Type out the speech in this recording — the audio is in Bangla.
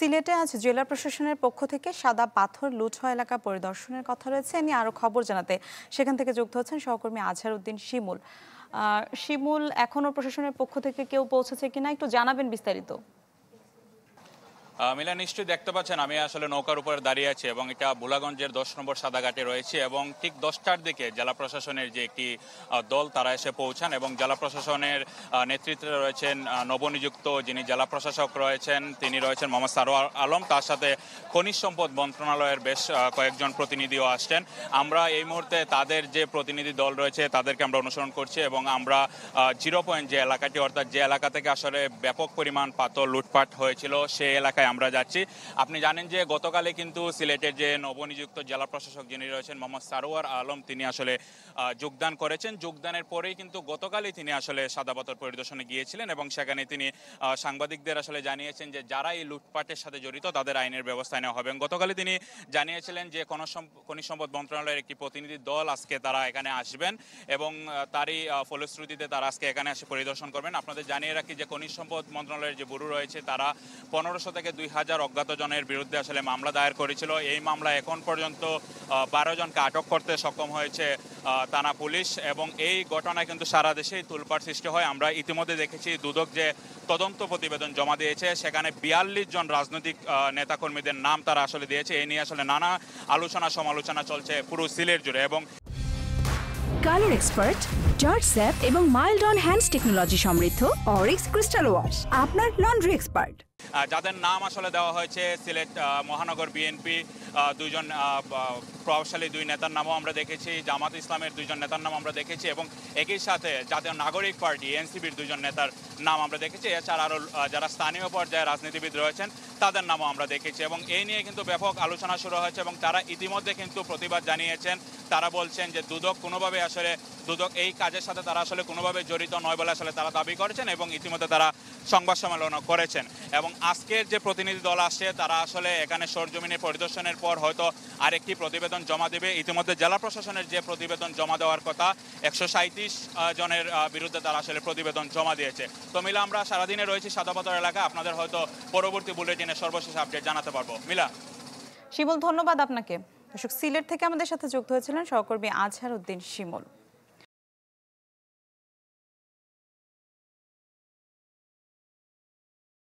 সিলেটে আজ জেলা প্রশাসনের পক্ষ থেকে সাদা পাথর লুট হওয়া এলাকা পরিদর্শনের কথা রয়েছে। এ নিয়ে আরো খবর জানাতে সেখান থেকে যুক্ত হচ্ছেন সহকর্মী আজহার উদ্দিন শিমুল। শিমুল, এখনো প্রশাসনের পক্ষ থেকে কেউ পৌঁছেছে কিনা একটু জানাবেন বিস্তারিত। মিলা, নিশ্চয়ই দেখতে পাচ্ছেন আমি আসলে নৌকার উপরে দাঁড়িয়ে আছি এবং এটা ভোলাগঞ্জের 10 নম্বর সাদাঘাটে রয়েছে এবং ঠিক 10টার দিকে জেলা প্রশাসনের যে একটি দল তারা এসে পৌঁছান এবং জেলা প্রশাসনের নেতৃত্বে রয়েছেন নবনিযুক্ত যিনি জেলা প্রশাসক রয়েছেন, তিনি রয়েছেন মোহাম্মদ সারোয়ার আলম। তার সাথে খনিজ সম্পদ মন্ত্রণালয়ের বেশ কয়েকজন প্রতিনিধিও আসছেন। আমরা এই মুহূর্তে তাদের যে প্রতিনিধি দল রয়েছে তাদেরকে আমরা অনুসরণ করছি এবং আমরা 0 পয়েন্ট যে এলাকাটি, অর্থাৎ যে এলাকা থেকে আসলে ব্যাপক পরিমাণ পাথর লুটপাট হয়েছিল সেই এলাকায় আমরা যাচ্ছি। আপনি জানেন যে গতকালে কিন্তু সিলেটের যে নবনিযুক্ত জেলা প্রশাসক যিনি রয়েছেন মোহাম্মদ সারোয়ার আলম, তিনি আসলে যোগদান করেছেন। যোগদানের পরেই কিন্তু গতকালই তিনি আসলে সাদা পাথর পরিদর্শনে গিয়েছিলেন এবং সেখানে তিনি সাংবাদিকদের আসলে জানিয়েছেন যে যারা এই লুটপাটের সাথে জড়িত তাদের আইনের ব্যবস্থা নেওয়া হবে। এবং গতকালই তিনি জানিয়েছিলেন যে খনিজ সম্পদ মন্ত্রণালয়ের একটি প্রতিনিধি দল আজকে তারা এখানে আসবেন এবং তারই ফলশ্রুতিতে তারা আজকে এখানে এসে পরিদর্শন করবেন। আপনাদের জানিয়ে রাখি যে খনিজ সম্পদ মন্ত্রণালয়ের যে ব্যুরো রয়েছে তারা 1500 থেকে 2000 অজ্ঞাত জনের বিরুদ্ধে আসলে মামলা দায়ের করেছিল। এই মামলা এখন পর্যন্ত 12 জনকে আটক করতে সক্ষম হয়েছে থানা পুলিশ এবং এই ঘটনায় কিন্তু সারা দেশেই তোলপাড় সৃষ্টি হয়। আমরা ইতিমধ্যে দেখেছি দুদক যে তদন্ত প্রতিবেদন জমা দিয়েছে সেখানে 42 জন রাজনৈতিক নেতাকর্মীদের নাম তারা আসলে দিয়েছে। এই নিয়ে আসলে নানা আলোচনা সমালোচনা চলছে পুরো সিলেট জুড়ে। এবং কালার এক্সপার্ট, জর্জ স্যাপ এবং মাইল্ড অন হ্যান্ডস টেকনোলজি সমৃদ্ধ অরিক্স ক্রিস্টাল ওয়াশ আপনার লন্ড্রি এক্সপার্ট। যাদের নাম আসলে দেওয়া হয়েছে সিলেট মহানগর বিএনপি দুইজন প্রভাবশালী দুই নেতার নামও আমরা দেখেছি, জামাত ইসলামের দুইজন নেতার নাম আমরা দেখেছি এবং একই সাথে জাতীয় নাগরিক পার্টি এনসিপির দুইজন নেতার নাম আমরা দেখেছি। এছাড়া আরও যারা স্থানীয় পর্যায়ে রাজনীতিবিদ রয়েছেন তাদের নামও আমরা দেখেছি এবং এই নিয়ে কিন্তু ব্যাপক আলোচনা শুরু হয়েছে এবং তারা ইতিমধ্যে কিন্তু প্রতিবাদ জানিয়েছেন। তারা বলছেন যে দুদক এই কাজের সাথে তারা আসলে কোনোভাবে জড়িত নয় বলে আসলে তারা দাবি করেছেন এবং ইতিমধ্যে তারা সংবাদ সম্মেলন করেছেন। এবং আজকের যে প্রতিনিধি দল আসছে তারা আসলে এখানে সরজমিনে পরিদর্শনের পর হয়তো আরেকটি প্রতিবেদন জমা দেবে। ইতিমধ্যে জেলা প্রশাসনের যে প্রতিবেদন জমা দেওয়ার কথা 137 জনের বিরুদ্ধে তারা আসলে প্রতিবেদন জমা দিয়েছে। তো মিলা, আমরা সারাদিনে রয়েছি সাদা পাথর এলাকা, আপনাদের হয়তো পরবর্তী বুলেটিনে সর্বশেষ আপডেট জানাতে পারবো। মিলা। শিমুল, ধন্যবাদ আপনাকে। দর্শক, সিলেট থেকে আমাদের সাথে যুক্ত হয়েছিলেন সহকর্মী আজহার উদ্দিন শিমুল।